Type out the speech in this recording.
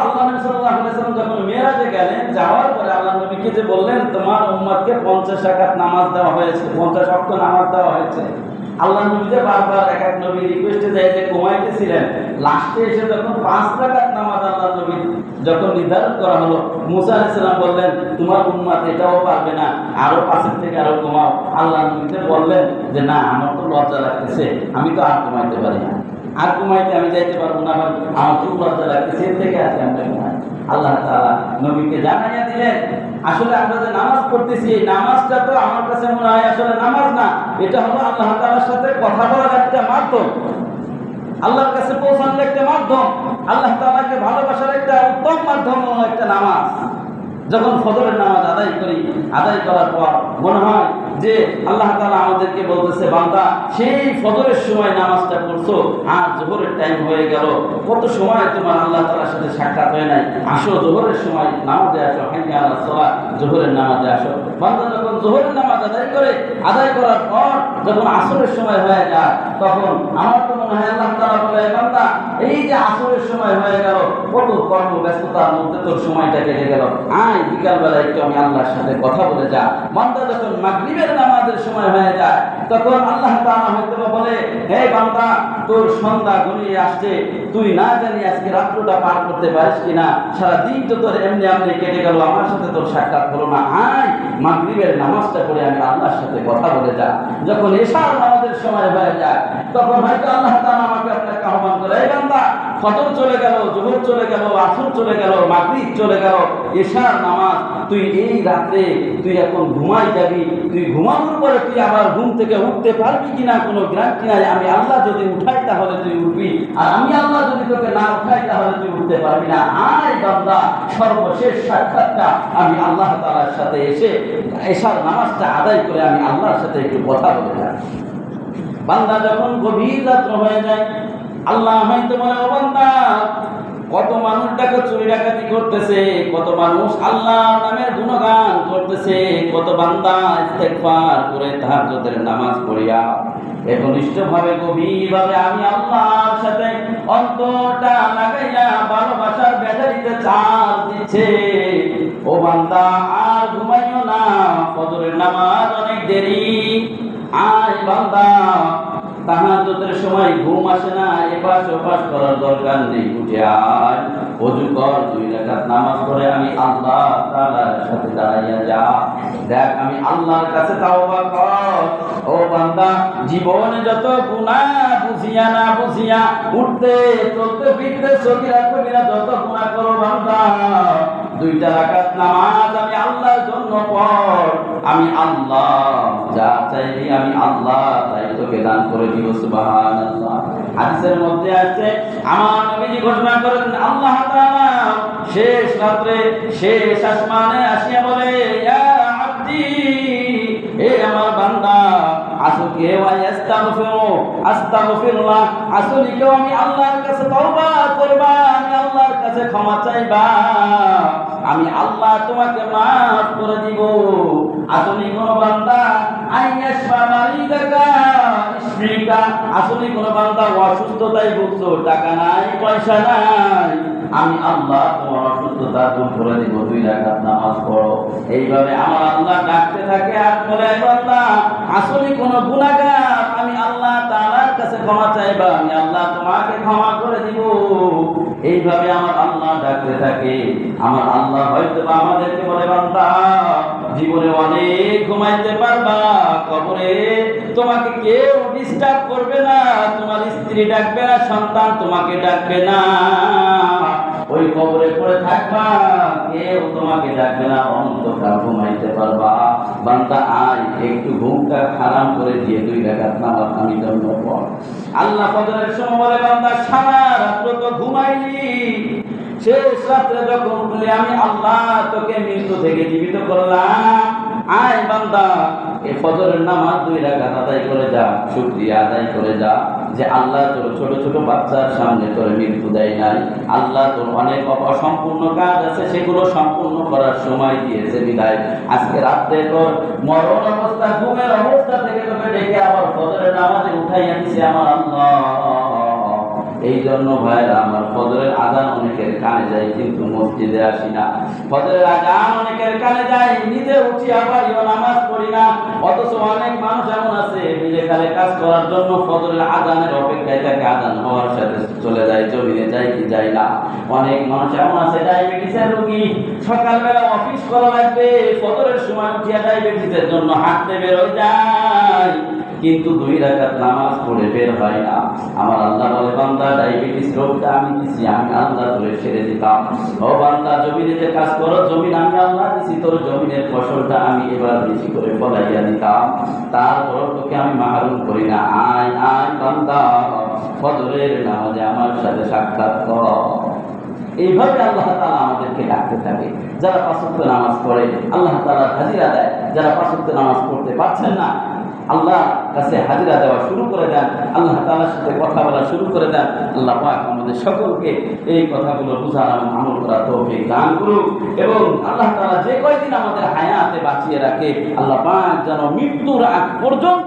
আল্লাহ নবী সাল্লাল্লাহু আলাইহি ওয়াসাল্লাম যখন মিরাজে গেলেন, যাওয়ার পরে আল্লাহ নবীকে যে বললেন তোমার উম্মতকে 50 রাকাত নামাজ দেওয়া হয়েছে, 50 ওয়াক্ত নামাজ দেওয়া হয়েছে। আল্লাহ নবী যে বারবার এক এক নবী রিকোয়েস্টে যায় যে ঘুমাইতেছিলেন, লাস্টে এসে যখন 5 রাকাত নামাজ আল্লাহ নবী যখন নির্ধারণ করা হলো, মুসা আলাইহিস সালাম বললেন তোমার উম্মত এটাও পারবে না, আরো 5 থেকে আরো ঘুমাও। আল্লাহ নবীতে বললেন যে না, আমার তো লজ্জা লাগতেছে, আমি তো আর ঘুমাইতে পারি না, আর ঘুমাইতে আমি যাইতে পারবো না, আমার খুব লজ্জা লাগতেছে, এর থেকে আজকে আমরা ঘুমাই। আল্লাহ তাআলা নবীকে জানাইয়া দিলেন আসলে আমরা যে নামাজ পড়তেছি এই নামাজটা তো আমার কাছে মনে হয় আসলে নামাজ না, এটা হলো আল্লাহ তাআলার সাথে কথা বলার একটা মাধ্যম, আল্লাহর কাছে পৌঁছানোর একটা মাধ্যম, আল্লাহ তাআলাকে ভালোবাসার একটা উত্তম মাধ্যম হলো একটা নামাজ। যখন ফজরের নামাজ আদায় করি, আদায় করার পর মনে হয় যে আল্লাহ তাআলা আমাদেরকে বলতেছে বান্দা সেই ফজরের সময় নামাজটা পড়ছো আর জোহরের টাইম হয়ে গেল, কত সময় তোমার আল্লাহ তাআলার সাথে সাক্ষাৎ হয় নাই, আসো জোহরের সময় নামাজে আসো, হাইয়া আলাস সালাত, জোহরের নামাজে আসো। বান্দা যখন জোহরের নামাজ আদায় করে, আদায় করার পর যখন আসরের সময় হয়ে যায়, তখন আমার তো মনে হয় আল্লাহ তাআলা বলে বান্দা এই যে আসরের সময় হয়ে গেল, কত কর্মব্যস্ততার মধ্যে তোর সময়টা কেটে গেল, আয় বিকালবেলা একটু আমি আল্লাহর সাথে কথা বলে যা। বান্দা যখন মাগরিবের নামাজের সময় হয়ে যায়, তখন আল্লাহ তাআলা হয়তো বলে হে বান্দা তোর সন্ধ্যা ঘনিয়ে আসছে, তুই না জানি আজকে রাত্রটা পার করতে পারিস কিনা, সারা দিন তো তোর এমনি এমনি কেটে গেল, আমার সাথে তোর সাক্ষাৎ হলো না, আয় মাগরিবের নামাজটা পড়ে আমি আল্লাহর সাথে কথা বলে যা। যখন এশার নামাজের সময় হয়ে যায়, তখন হয়তো আল্লাহ তাআলা আমাকে আপনাকে আহ্বান করে এই বান্দা ফজর চলে গেল, জোহর চলে গেল, আসর চলে গেল, মাগরিব চলে গেল, এশার নামাজ তুই এই রাতে তুই এখন ঘুমাই যাবি, তুই ঘুমানোর পরে তুই আবার ঘুম থেকে উঠতে পারবি কিনা কোনো গ্যারান্টি নাই, আমি আল্লাহ যদি উঠাই তাহলে তুই উঠবি, আর আমি আল্লাহ যদি তোকে না উঠাই তাহলে তুই উঠতে পারবি না। আয় বান্দা সর্বশেষ সাক্ষাৎটা আমি আল্লাহ তাআলার সাথে এসে এশার নামাজটা আদায় করে আমি আল্লাহর সাথে একটু কথা বলে যাই। বান্দা যখন গভীর রাত্র হয়ে যায়, আল্লাহ হয়তো বলে ও বান্দা কত মানুষ দেখো চুরি ডাকাতি করতেছে, কত মানুষ আল্লাহর নামের গুণগান করতেছে, কত বান্দা ইস্তেগফার করে তাহাজ্জুদের নামাজ পড়িয়া একনিষ্ঠভাবে গভীরভাবে আমি আল্লাহর সাথে অন্তরটা লাগাইয়া ভালোবাসার ব্যাটারিতে চার্জ দিচ্ছে। ও বান্দা আর ঘুমাইও না, ফজরের নামাজ অনেক দেরি, আয় বান্দা তাহাজ্জুদের সময় ঘুম আসে না, এপাশ ওপাশ করার দরকার নেই, উঠে আয় ওযু কর, 2 রাকাত নামাজ পড়ে আমি আল্লাহ তাআলার সাথে দাঁড়াইয়া যা, দেখ আমি আল্লাহর কাছে তাওবা কর। ও বান্দা জীবনে যত গুনাহ বুঝিয়া না বুঝিয়া উঠতে চলতে ফিরতে সগীরা কবিরা যত গুনাহ করো বান্দা, 2টা রাকাত নামাজ আমি আল্লাহর জন্য পড়, আমি আল্লাহ যা চাইবি আমি আল্লাহ তাই তোকে দান করে দিব। সুবহানাল্লাহ। হাদিসের মধ্যে আছে আমার নবীজি ঘোষণা করেন আল্লাহ তাআলা শেষ রাতে শেষ আসমানে আসিয়া বলে ইয়া আব্দি, হে আমার বান্দা আসুকে ওয়া ইস্তাগফিরু আস্তাগফিরুল্লাহ, আসুলিকে আমি আল্লাহর কাছে তওবা করবা, আমি আল্লাহর কাছে ক্ষমা চাইবা, আমি আল্লাহ তোমাকে মাফ করে দিব। আসলে কোন বান্দা আইয়াশবা মারিদাকা ইশরিকা, আসলে কোন বান্দা অসুস্থতায় ভুগছো, টাকা নাই পয়সা নাই, আমি আল্লাহ তোমার অসুস্থতা দূর করে দিব, 2 রাকাত নামাজ পড়ো। এইভাবে আমার আল্লাহ ডাকতে থাকে আর বলে বান্দা আসলে কোন গুনাহগার, আমি আল্লাহ তাআলার কাছে ক্ষমা চাইবা, আমি আল্লাহ তোমাকে ক্ষমা করে দিব। এইভাবে আমার আল্লাহ ডাকতে থাকে। আমার আল্লাহ হয়তো আমাদেরকে বলে বান্দা জীবনে অনেক ঘুমাইতে পারবা, কবরে তোমাকে কেউ ডিস্টার্ব করবে না, তোমার স্ত্রী ডাকবে না, সন্তান তোমাকে ডাকবে না, ওই কবরে পড়ে থাকবা, কেউ তোমাকে ডাকবে না, অন্ধকার ঘুমাইতে পারবা। বান্দা আয় একটু ঘুমটা হারাম করে দিয়ে 2 রাকাত নামাজ আমি জন্য পড়। আল্লাহ ফজরের সময় বলে বান্দা সারা রাত তো ঘুমাইলি, শেষ রাত্রে যখন উঠলি আমি আল্লাহ তোকে মৃত্যু থেকে জীবিত করলাম, আয় বান্দা এই ফজরের নামাজ 2 রাকাত আদায় করে যা, শুকরিয়া আদায় করে যা যে আল্লাহ তোর ছোট ছোট বাচ্চার সামনে তোর মৃত্যু দেয় নাই, আল্লাহ তোর অনেক অসম্পূর্ণ কাজ আছে সেগুলো সম্পূর্ণ করার সময় দিয়েছে বিদায় আজকে রাত্রে তোর মরণ অবস্থা ঘুমের অবস্থা থেকে তোকে ডেকে আবার ফজরের নামাজে উঠাইয়া দিছে আমার আল্লাহ। এই জন্য ভাইরা আমার ফজরের আজান অনেকের কানে যায় কিন্তু মসজিদে আসি না। ফজরের আজান অনেকের কানে যায়, নিজে উঠি আবার নামাজ পড়ি না। অথচ অনেক মানুষ এমন আছে নিজে কালে কাজ করার জন্য ফজরের আজানের অপেক্ষায় থাকে, আজান হওয়ার সাথে চলে যায়, জমিনে যায় কি যায় না। অনেক মানুষ এমন আছে ডায়াবেটিসের রোগী, সকালবেলা অফিস করা লাগবে, ফজরের সময় উঠিয়া ডায়াবেটিসের জন্য হাঁটতে বেরোয় যায়, কিন্তু 2 রাকাত নামাজ পড়ে বের হয় না। আমার আল্লাহ বলে, বান্দা ডায়াবেটিস রোগটা আমি দিছি, আমি আল্লাহ তোরে সেরে দিতাম। ও বান্দা, জমিনে যে কাজ করো, জমিন আমি আল্লাহ দিছি, তোর জমিনের ফসলটা আমি এবার বেশি করে ফলাইয়া দিতাম, তারপর তোকে আমি মাহরুম করি না। আয় আয় বান্দা, ফজরের নামাজে আমার সাথে সাক্ষাৎ কর। এইভাবে আল্লাহ তাআলা আমাদেরকে ডাকতে থাকে। যারা 5 ওয়াক্ত নামাজ পড়ে আল্লাহ তাআলা হাজিরা দেয়, যারা 5 ওয়াক্ত নামাজ পড়তে পারছেন না আল্লাহ কাছে হাজিরা দেওয়া শুরু করে দেন, আল্লাহ তাআলার সাথে কথা বলা শুরু করে দেন। আল্লাহ পাক আমাদের সকলকে এই কথাগুলো বুঝার এবং আমল করার তৌফিক দান করুক, এবং আল্লাহ তাআলা যে কয়দিন আমাদের হায়াতে বাঁচিয়ে রাখে, আল্লাহ পাক যেন মৃত্যুর আগ পর্যন্ত